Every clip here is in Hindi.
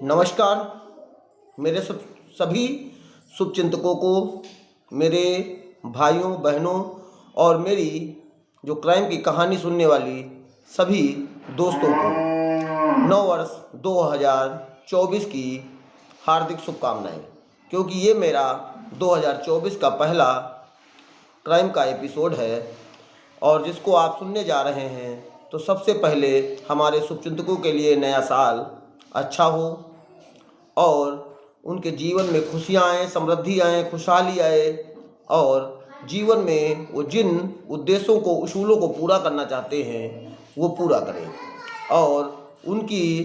नमस्कार मेरे सभी शुभचिंतकों को, मेरे भाइयों बहनों और मेरी जो क्राइम की कहानी सुनने वाली सभी दोस्तों को नव वर्ष 2024 की हार्दिक शुभकामनाएं। क्योंकि ये मेरा 2024 का पहला क्राइम का एपिसोड है और जिसको आप सुनने जा रहे हैं, तो सबसे पहले हमारे शुभचिंतकों के लिए नया साल अच्छा हो और उनके जीवन में खुशियाँ आएँ, समृद्धि आए, खुशहाली आए और जीवन में वो जिन उद्देश्यों को, उसूलों को पूरा करना चाहते हैं वो पूरा करें और उनकी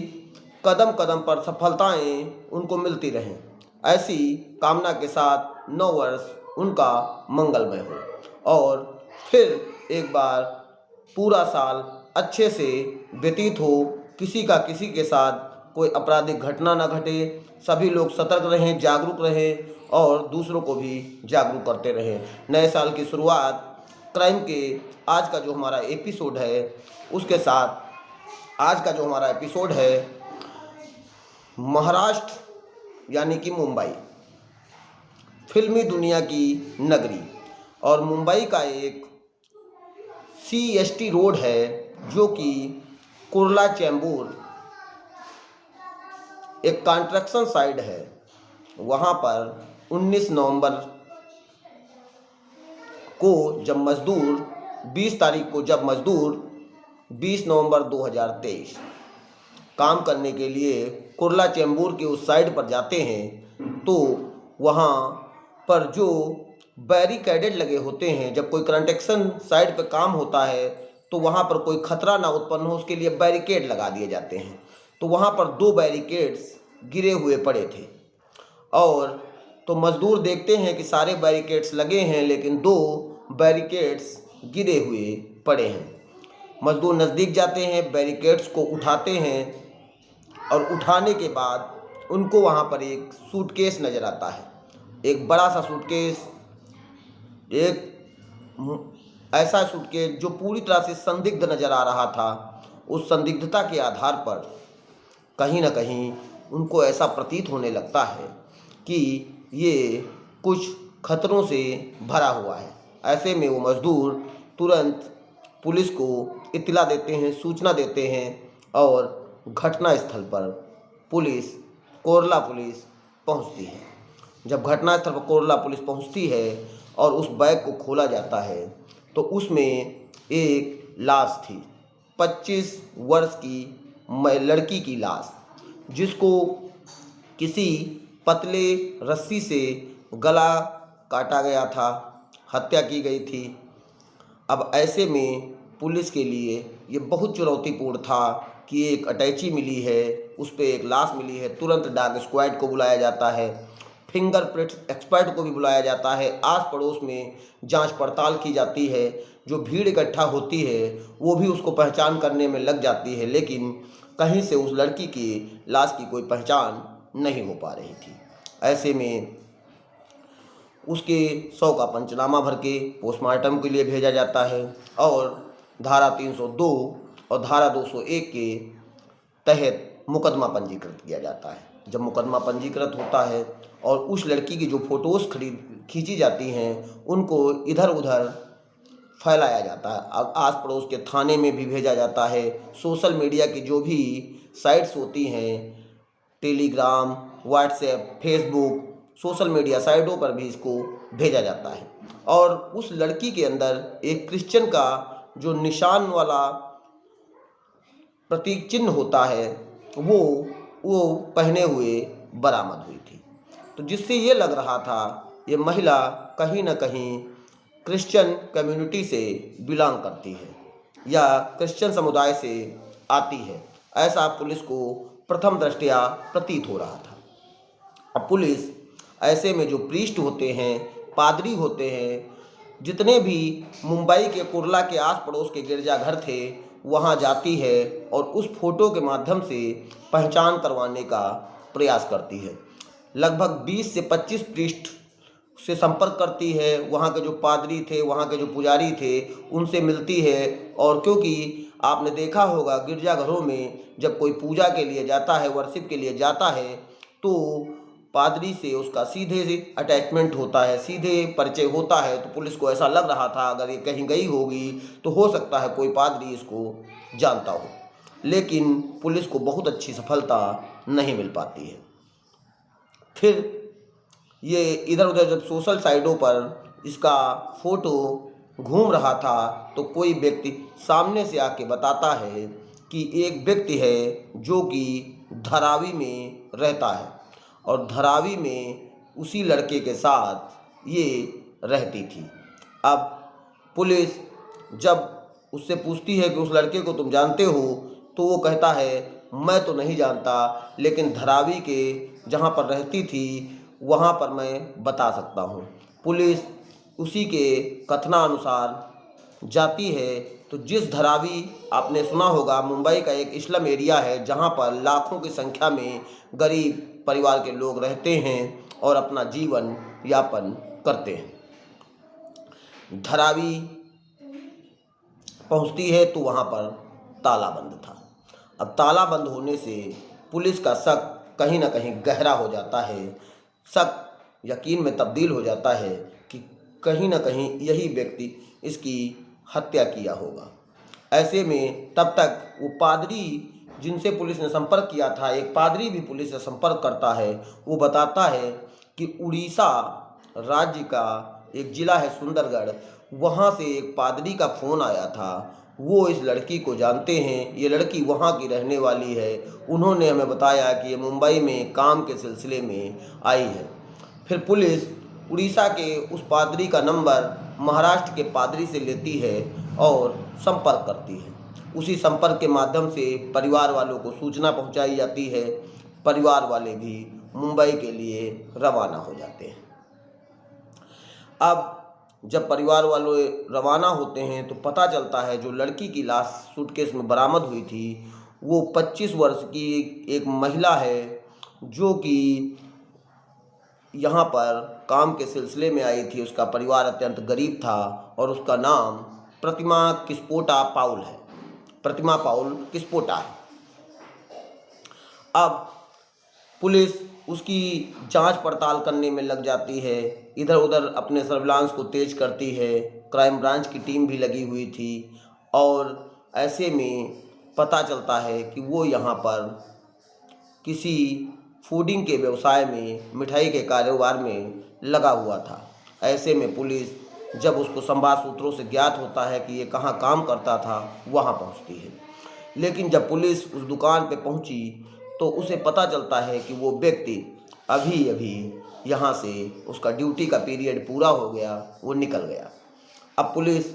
कदम कदम पर सफलताएं उनको मिलती रहें। ऐसी कामना के साथ नव वर्ष उनका मंगलमय हो और फिर एक बार पूरा साल अच्छे से व्यतीत हो, किसी का किसी के साथ कोई आपराधिक घटना न घटे, सभी लोग सतर्क रहें, जागरूक रहें और दूसरों को भी जागरूक करते रहें। नए साल की शुरुआत क्राइम के आज का जो हमारा एपिसोड है उसके साथ, आज का जो हमारा एपिसोड है महाराष्ट्र यानी कि मुंबई, फिल्मी दुनिया की नगरी, और मुंबई का एक CST रोड है जो कि कुर्ला चेंबूर एक कंस्ट्रक्शन साइट है। वहाँ पर 19 नवंबर को जब मज़दूर 20 तारीख को जब मज़दूर 20 नवंबर 2023 काम करने के लिए कुर्ला चेंबूर के उस साइड पर जाते हैं, तो वहाँ पर जो बैरिकेडेड लगे होते हैं, जब कोई कंस्ट्रक्शन साइट पर काम होता है तो वहाँ पर कोई खतरा ना उत्पन्न हो उसके लिए बैरिकेड लगा दिए जाते हैं। तो वहाँ पर 2 बैरिकेड्स गिरे हुए पड़े थे और तो मज़दूर देखते हैं कि सारे बैरिकेड्स लगे हैं लेकिन 2 बैरिकेड्स गिरे हुए पड़े हैं। मज़दूर नज़दीक जाते हैं, बैरिकेड्स को उठाते हैं और उठाने के बाद उनको वहाँ पर एक सूटकेस नज़र आता है, एक बड़ा सा सूटकेस, एक ऐसा सूटकेस जो पूरी तरह से संदिग्ध नज़र आ रहा था। उस संदिग्धता के आधार पर कहीं ना कहीं उनको ऐसा प्रतीत होने लगता है कि ये कुछ खतरों से भरा हुआ है। ऐसे में वो मज़दूर तुरंत पुलिस को इत्तला देते हैं, सूचना देते हैं और घटना स्थल पर कोरला पुलिस पहुंचती है। जब घटनास्थल पर कोरला पुलिस पहुंचती है और उस बैग को खोला जाता है तो उसमें एक लाश थी, 25 वर्ष की लड़की की लाश, जिसको किसी पतले रस्सी से गला काटा गया था, हत्या की गई थी। अब ऐसे में पुलिस के लिए ये बहुत चुनौतीपूर्ण था कि एक अटैची मिली है, उस पर एक लाश मिली है। तुरंत डॉग स्क्वाड को बुलाया जाता है, फिंगरप्रिंट एक्सपर्ट को भी बुलाया जाता है, आस पड़ोस में जांच पड़ताल की जाती है। जो भीड़ इकट्ठा होती है वो भी उसको पहचान करने में लग जाती है, लेकिन कहीं से उस लड़की की लाश की कोई पहचान नहीं हो पा रही थी। ऐसे में उसके शव का पंचनामा भर के पोस्टमार्टम के लिए भेजा जाता है और धारा 302 और धारा 201 के तहत मुकदमा पंजीकृत किया जाता है। जब मुकदमा पंजीकृत होता है और उस लड़की की जो फ़ोटोज़ खींची जाती हैं उनको इधर उधर फैलाया जाता है, अब आस पड़ोस के थाने में भी भेजा जाता है। सोशल मीडिया की जो भी साइट्स होती हैं, Telegram, WhatsApp, Facebook, social media साइटों पर भी इसको भेजा जाता है। और उस लड़की के अंदर एक क्रिश्चियन का जो निशान वाला प्रतीक चिन्ह होता है वो पहने हुए बरामद हुई थी। तो जिससे ये लग रहा था ये महिला कहीं ना कहीं क्रिश्चियन कम्युनिटी से बिलोंग करती है या क्रिश्चियन समुदाय से आती है, ऐसा पुलिस को प्रथम दृष्टया प्रतीत हो रहा था। अब पुलिस ऐसे में जो प्रीस्ट होते हैं, पादरी होते हैं, जितने भी मुंबई के कुर्ला के आस पड़ोस के गिरजाघर थे वहाँ जाती है और उस फोटो के माध्यम से पहचान करवाने का प्रयास करती है। लगभग 20 से 25 प्रीस्ट से संपर्क करती है, वहाँ के जो पादरी थे, वहाँ के जो पुजारी थे, उनसे मिलती है। और क्योंकि आपने देखा होगा गिरजाघरों में जब कोई पूजा के लिए जाता है, वर्शिप के लिए जाता है, तो पादरी से उसका सीधे से अटैचमेंट होता है, सीधे परिचय होता है। तो पुलिस को ऐसा लग रहा था अगर ये कहीं गई होगी तो हो सकता है कोई पादरी इसको जानता हो, लेकिन पुलिस को बहुत अच्छी सफलता नहीं मिल पाती है। फिर ये इधर उधर जब सोशल साइटों पर इसका फोटो घूम रहा था तो कोई व्यक्ति सामने से आके बताता है कि एक व्यक्ति है जो कि धारावी में रहता है और धारावी में उसी लड़के के साथ ये रहती थी। अब पुलिस जब उससे पूछती है कि उस लड़के को तुम जानते हो, तो वो कहता है मैं तो नहीं जानता, लेकिन धारावी के जहाँ पर रहती थी वहाँ पर मैं बता सकता हूँ। पुलिस उसी के कथनानुसार जाती है। तो जिस धारावी, आपने सुना होगा मुंबई का एक स्लम एरिया है जहाँ पर लाखों की संख्या में गरीब परिवार के लोग रहते हैं और अपना जीवन यापन करते हैं। धारावी पहुँचती है तो वहाँ पर ताला बंद था। अब ताला बंद होने से पुलिस का शक कहीं ना कहीं गहरा हो जाता है, शक यकीन में तब्दील हो जाता है कि कहीं ना कहीं यही व्यक्ति इसकी हत्या किया होगा। ऐसे में तब तक वो पादरी जिनसे पुलिस ने संपर्क किया था, एक पादरी भी पुलिस से संपर्क करता है। वो बताता है कि उड़ीसा राज्य का एक ज़िला है सुंदरगढ़, वहाँ से एक पादरी का फ़ोन आया था। वो इस लड़की को जानते हैं, ये लड़की वहाँ की रहने वाली है। उन्होंने हमें बताया कि ये मुंबई में काम के सिलसिले में आई है। फिर पुलिस उड़ीसा के उस पादरी का नंबर महाराष्ट्र के पादरी से लेती है और संपर्क करती है। उसी संपर्क के माध्यम से परिवार वालों को सूचना पहुंचाई जाती है। परिवार वाले भी मुंबई के लिए रवाना हो जाते हैं। अब जब परिवार वाले रवाना होते हैं तो पता चलता है जो लड़की की लाश सूटकेस में बरामद हुई थी वो 25 वर्ष की एक महिला है जो कि यहाँ पर काम के सिलसिले में आई थी। उसका परिवार अत्यंत गरीब था और उसका नाम प्रतिमा किस्पोटा पाउल है। प्रतिमा पाउल किस्पोटा है। अब पुलिस उसकी जांच पड़ताल करने में लग जाती है, इधर उधर अपने सर्विलांस को तेज करती है। क्राइम ब्रांच की टीम भी लगी हुई थी और ऐसे में पता चलता है कि वो यहाँ पर किसी फूडिंग के व्यवसाय में, मिठाई के कारोबार में लगा हुआ था। ऐसे में पुलिस जब उसको संवाद सूत्रों से ज्ञात होता है कि ये कहाँ काम करता था, वहाँ पहुँचती है। लेकिन जब पुलिस उस दुकान पे पहुँची तो उसे पता चलता है कि वो व्यक्ति अभी अभी यहाँ से, उसका ड्यूटी का पीरियड पूरा हो गया, वो निकल गया। अब पुलिस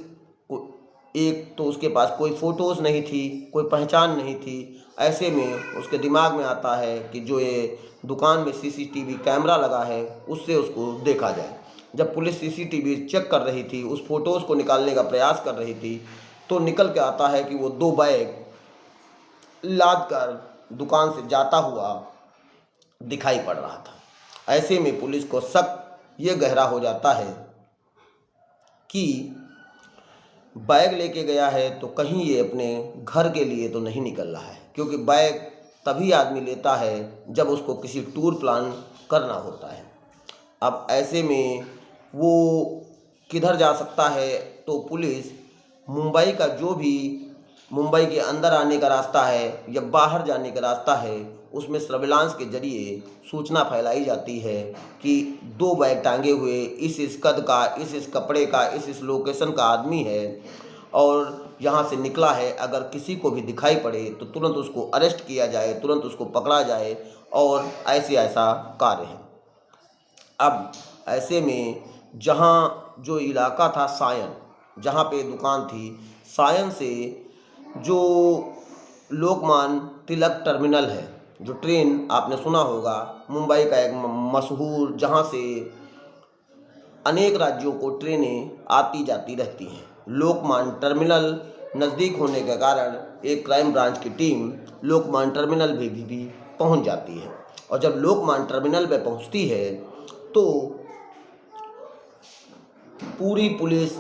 को एक तो उसके पास कोई फ़ोटोज़ नहीं थी, कोई पहचान नहीं थी। ऐसे में उसके दिमाग में आता है कि जो ये दुकान में सीसीटीवी कैमरा लगा है उससे उसको देखा जाए। जब पुलिस सीसीटीवी चेक कर रही थी, उस फ़ोटोज़ को निकालने का प्रयास कर रही थी, तो निकल के आता है कि वो 2 बैग लाद कर दुकान से जाता हुआ दिखाई पड़ रहा था। ऐसे में पुलिस को शक ये गहरा हो जाता है कि बैग लेके गया है तो कहीं ये अपने घर के लिए तो नहीं निकल रहा है, क्योंकि बैग तभी आदमी लेता है जब उसको किसी टूर प्लान करना होता है। अब ऐसे में वो किधर जा सकता है, तो पुलिस मुंबई का जो भी मुंबई के अंदर आने का रास्ता है या बाहर जाने का रास्ता है, उसमें सर्विलांस के जरिए सूचना फैलाई जाती है कि 2 बैग टांगे हुए इस कद का, इस कपड़े का, इस लोकेशन का आदमी है और यहाँ से निकला है। अगर किसी को भी दिखाई पड़े तो तुरंत उसको अरेस्ट किया जाए, तुरंत उसको पकड़ा जाए और ऐसा कार्य है। अब ऐसे में जहाँ जो इलाका था सायन, जहाँ पे दुकान थी, सायन से जो लोकमान्य तिलक टर्मिनल है, जो ट्रेन आपने सुना होगा, मुंबई का एक मशहूर, जहाँ से अनेक राज्यों को ट्रेनें आती जाती रहती हैं। लोकमान्य टर्मिनल नज़दीक होने के कारण एक क्राइम ब्रांच की टीम लोकमान्य टर्मिनल भी पहुंच जाती है। और जब लोकमान्य टर्मिनल पे पहुंचती है तो पूरी पुलिस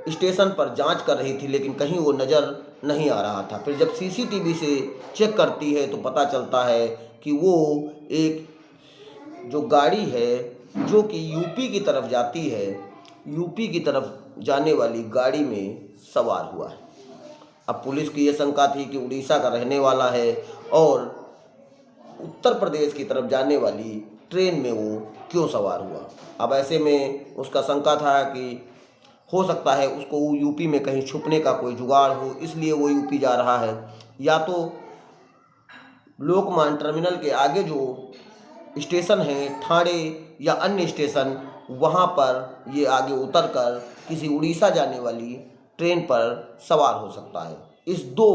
स्टेशन पर जांच कर रही थी, लेकिन कहीं वो नज़र नहीं आ रहा था। फिर जब सीसीटीवी से चेक करती है तो पता चलता है कि वो एक जो गाड़ी है जो कि यूपी की तरफ जाती है, यूपी की तरफ जाने वाली गाड़ी में सवार हुआ है। अब पुलिस की ये शंका थी कि उड़ीसा का रहने वाला है और उत्तर प्रदेश की तरफ जाने वाली ट्रेन में वो क्यों सवार हुआ। अब ऐसे में उसका शंका था कि हो सकता है उसको यूपी में कहीं छुपने का कोई जुगाड़ हो, इसलिए वो यूपी जा रहा है, या तो लोकमान्य टर्मिनल के आगे जो स्टेशन है ठाणे या अन्य स्टेशन, वहाँ पर ये आगे उतर कर किसी उड़ीसा जाने वाली ट्रेन पर सवार हो सकता है। इस दो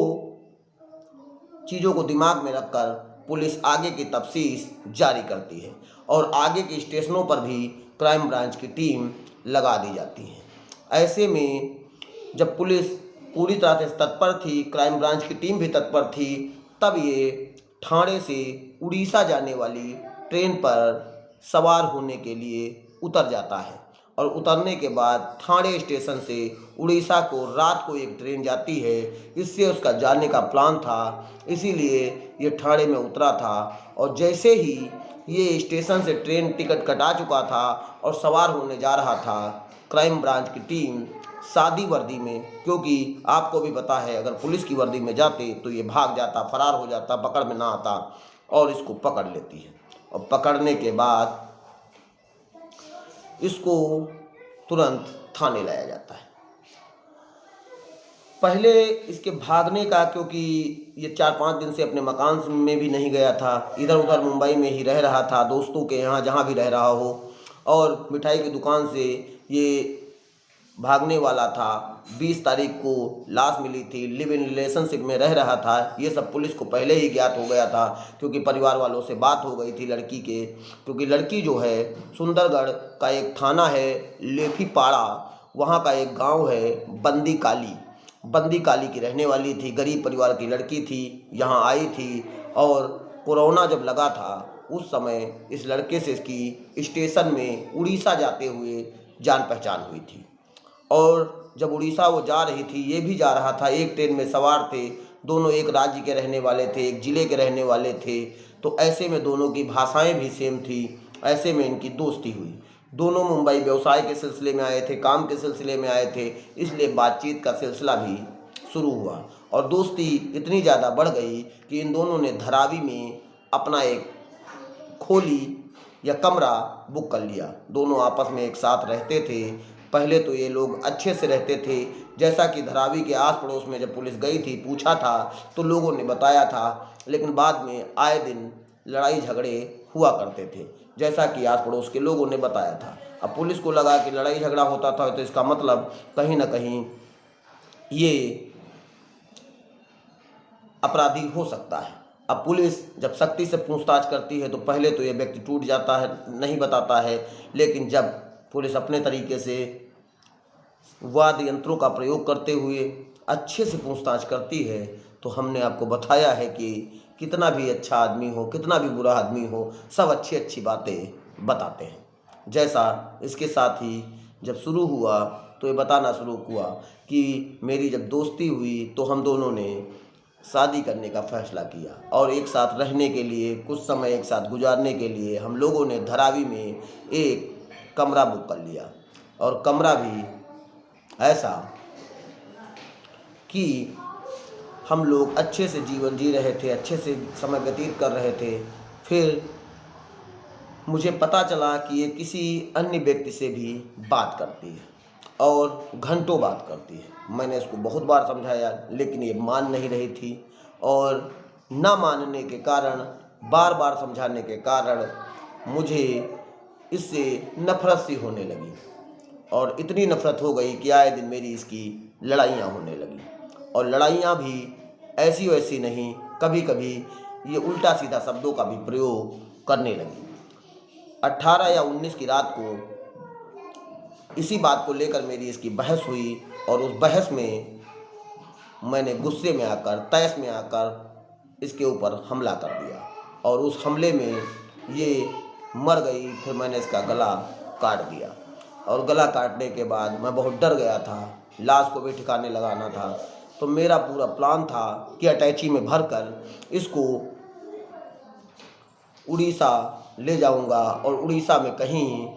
चीज़ों को दिमाग में रखकर पुलिस आगे की तफ्तीश जारी करती है और आगे के स्टेशनों पर भी क्राइम ब्रांच की टीम लगा दी जाती है। ऐसे में जब पुलिस पूरी तरह से तत्पर थी, क्राइम ब्रांच की टीम भी तत्पर थी, तब ये ठाणे से उड़ीसा जाने वाली ट्रेन पर सवार होने के लिए उतर जाता है और उतरने के बाद ठाणे स्टेशन से उड़ीसा को रात को एक ट्रेन जाती है। इससे उसका जाने का प्लान था, इसीलिए ये ठाणे में उतरा था और जैसे ही ये स्टेशन से ट्रेन टिकट कटा चुका था और सवार होने जा रहा था, क्राइम ब्रांच की टीम सादी वर्दी में, क्योंकि आपको भी पता है अगर पुलिस की वर्दी में जाते तो ये भाग जाता, फरार हो जाता, पकड़ में ना आता, और इसको पकड़ लेती है। और पकड़ने के बाद इसको तुरंत थाने लाया जाता है। पहले इसके भागने का, क्योंकि ये 4-5 दिन से अपने मकान में भी नहीं गया था, इधर उधर मुंबई में ही रह रहा था, दोस्तों के यहाँ जहाँ भी रह रहा हो, और मिठाई की दुकान से ये भागने वाला था। 20 तारीख को लाश मिली थी, लिव इन रिलेशनशिप में रह रहा था। ये सब पुलिस को पहले ही ज्ञात हो गया था, क्योंकि परिवार वालों से बात हो गई थी लड़की के, क्योंकि लड़की जो है सुंदरगढ़ का एक थाना है लेफीपाड़ा, वहाँ का एक गांव है बंदी काली की रहने वाली थी। गरीब परिवार की लड़की थी, यहाँ आई थी और कोरोना जब लगा था उस समय इस लड़के से इसकी स्टेशन में उड़ीसा जाते हुए जान पहचान हुई थी। और जब उड़ीसा वो जा रही थी, ये भी जा रहा था, एक ट्रेन में सवार थे, दोनों एक राज्य के रहने वाले थे, एक ज़िले के रहने वाले थे, तो ऐसे में दोनों की भाषाएं भी सेम थी। ऐसे में इनकी दोस्ती हुई। दोनों मुंबई व्यवसाय के सिलसिले में आए थे, काम के सिलसिले में आए थे, इसलिए बातचीत का सिलसिला भी शुरू हुआ और दोस्ती इतनी ज़्यादा बढ़ गई कि इन दोनों ने धारावी में अपना एक खोली या कमरा बुक कर लिया। दोनों आपस में एक साथ रहते थे। पहले तो ये लोग अच्छे से रहते थे, जैसा कि धारावी के आस पड़ोस में जब पुलिस गई थी, पूछा था तो लोगों ने बताया था, लेकिन बाद में आए दिन लड़ाई झगड़े हुआ करते थे, जैसा कि आस पड़ोस के लोगों ने बताया था। अब पुलिस को लगा कि लड़ाई झगड़ा होता था तो इसका मतलब कहीं ना कहीं ये अपराधी हो सकता है। अब पुलिस जब सख्ती से पूछताछ करती है तो पहले तो ये व्यक्ति टूट जाता है, नहीं बताता है, लेकिन जब पुलिस अपने तरीके से वाद्य यंत्रों का प्रयोग करते हुए अच्छे से पूछताछ करती है तो हमने आपको बताया है कि कितना भी अच्छा आदमी हो, कितना भी बुरा आदमी हो, सब अच्छी अच्छी बातें बताते हैं। जैसा इसके साथ ही जब शुरू हुआ तो ये बताना शुरू हुआ कि मेरी जब दोस्ती हुई तो हम दोनों ने शादी करने का फैसला किया और एक साथ रहने के लिए, कुछ समय एक साथ गुजारने के लिए हम लोगों ने धारावी में एक कमरा बुक कर लिया। और कमरा भी ऐसा कि हम लोग अच्छे से जीवन जी रहे थे, अच्छे से समय व्यतीत कर रहे थे। फिर मुझे पता चला कि ये किसी अन्य व्यक्ति से भी बात करती है और घंटों बात करती है। मैंने इसको बहुत बार समझाया, लेकिन ये मान नहीं रही थी और ना मानने के कारण, बार बार समझाने के कारण मुझे इससे नफरत सी होने लगी और इतनी नफरत हो गई कि आए दिन मेरी इसकी लड़ाइयाँ होने लगी। और लड़ाइयाँ भी ऐसी वैसी नहीं, कभी कभी ये उल्टा सीधा शब्दों का भी प्रयोग करने लगी। 18 या 19 की रात को इसी बात को लेकर मेरी इसकी बहस हुई और उस बहस में मैंने गुस्से में आकर, तैश में आकर इसके ऊपर हमला कर दिया और उस हमले में ये मर गई। फिर मैंने इसका गला काट दिया और गला काटने के बाद मैं बहुत डर गया था, लाश को भी ठिकाने लगाना था। तो मेरा पूरा प्लान था कि अटैची में भरकर इसको उड़ीसा ले जाऊंगा और उड़ीसा में कहीं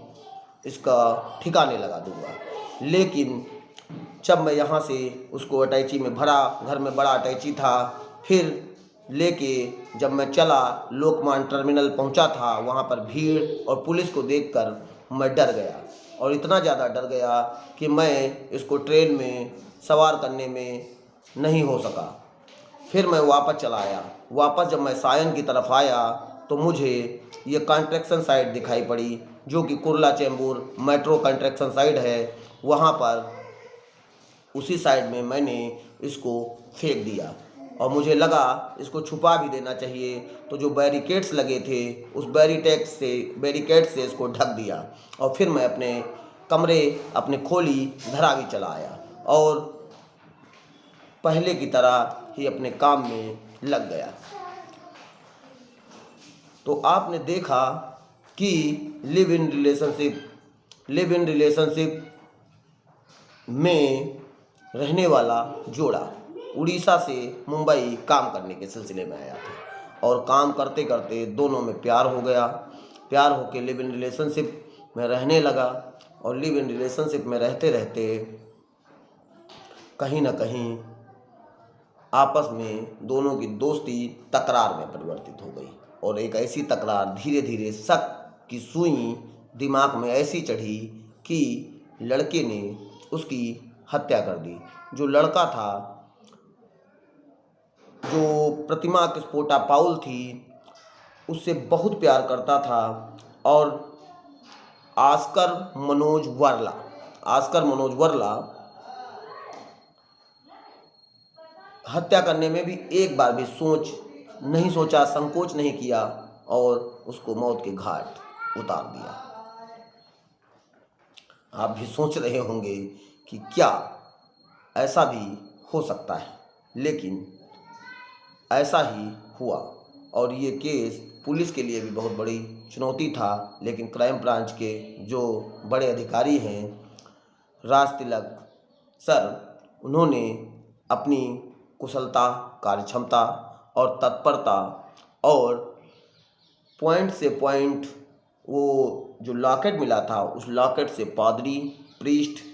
इसका ठिकाने लगा दूंगा। लेकिन जब मैं यहाँ से उसको अटैची में भरा, घर में बड़ा अटैची था, फिर लेके जब मैं चला लोकमान्य टर्मिनल पहुँचा था, वहाँ पर भीड़ और पुलिस को देखकर मैं डर गया और इतना ज़्यादा डर गया कि मैं इसको ट्रेन में सवार करने में नहीं हो सका। फिर मैं वापस चला आया। वापस जब मैं सायन की तरफ आया तो मुझे ये कंस्ट्रक्शन साइट दिखाई पड़ी, जो कि Kurla Chembur metro construction site है। वहाँ पर उसी साइड में मैंने इसको फेंक दिया और मुझे लगा इसको छुपा भी देना चाहिए। तो जो बैरिकेड्स लगे थे उस बैरिकेड से इसको ढक दिया और फिर मैं अपने कमरे, अपने खोली धरावी चला आया और पहले की तरह ही अपने काम में लग गया। तो आपने देखा कि लिव इन रिलेशनशिप में रहने वाला जोड़ा उड़ीसा से मुंबई काम करने के सिलसिले में आया था और काम करते करते दोनों में प्यार हो गया। प्यार होके लिव इन रिलेशनशिप में रहने लगा और लिव इन रिलेशनशिप में रहते रहते कहीं ना कहीं आपस में दोनों की दोस्ती तकरार में परिवर्तित हो गई और एक ऐसी तकरार धीरे धीरे शक की सुई दिमाग में ऐसी चढ़ी कि लड़के ने उसकी हत्या कर दी। जो लड़का था, जो प्रतिमा किस्पोटा पाउल थी, उससे बहुत प्यार करता था और ऑस्कर मनोज वर्ला हत्या करने में भी एक बार भी संकोच नहीं किया और उसको मौत के घाट उतार दिया। आप भी सोच रहे होंगे कि क्या ऐसा भी हो सकता है, लेकिन ऐसा ही हुआ और ये केस पुलिस के लिए भी बहुत बड़ी चुनौती था। लेकिन क्राइम ब्रांच के जो बड़े अधिकारी हैं, राज तिलक सर, उन्होंने अपनी कुशलता, कार्यक्षमता और तत्परता और पॉइंट से पॉइंट, वो जो लॉकेट मिला था उस लॉकेट से पादरी, प्रीस्ट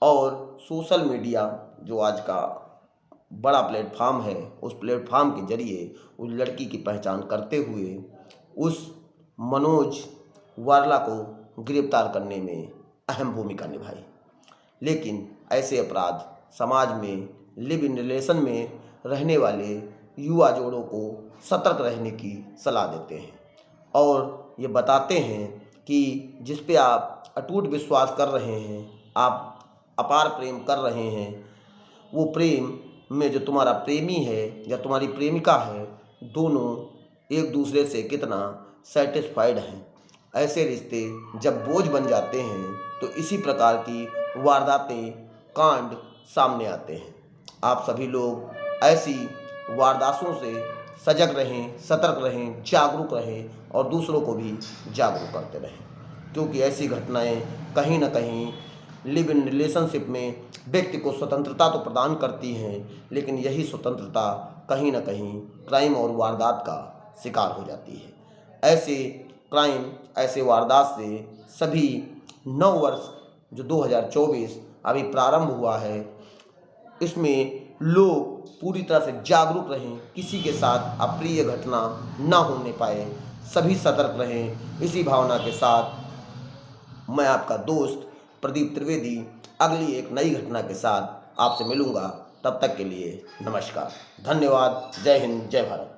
और सोशल मीडिया जो आज का बड़ा प्लेटफार्म है, उस प्लेटफार्म के जरिए उस लड़की की पहचान करते हुए उस मनोज वारला को गिरफ्तार करने में अहम भूमिका निभाई। लेकिन ऐसे अपराध समाज में लिव इन रिलेशन में रहने वाले युवा जोड़ों को सतर्क रहने की सलाह देते हैं और ये बताते हैं कि जिस पे आप अटूट विश्वास कर रहे हैं, आप अपार प्रेम कर रहे हैं, वो प्रेम में जो तुम्हारा प्रेमी है या तुम्हारी प्रेमिका है, दोनों एक दूसरे से कितना सेटिस्फाइड हैं। ऐसे रिश्ते जब बोझ बन जाते हैं तो इसी प्रकार की वारदातें, कांड सामने आते हैं। आप सभी लोग ऐसी वारदातों से सजग रहें, सतर्क रहें, जागरूक रहें और दूसरों को भी जागरूक करते रहें, क्योंकि ऐसी घटनाएं कहीं ना कहीं लिव इन रिलेशनशिप में व्यक्ति को स्वतंत्रता तो प्रदान करती हैं, लेकिन यही स्वतंत्रता कहीं ना कहीं क्राइम और वारदात का शिकार हो जाती है। ऐसे क्राइम, ऐसे वारदात से सभी 9 वर्ष जो 2024 अभी प्रारंभ हुआ है, इसमें लोग पूरी तरह से जागरूक रहें, किसी के साथ अप्रिय घटना ना होने पाए, सभी सतर्क रहें। इसी भावना के साथ मैं आपका दोस्त प्रदीप त्रिवेदी अगली एक नई घटना के साथ आपसे मिलूंगा। तब तक के लिए नमस्कार, धन्यवाद, जय हिंद, जय भारत।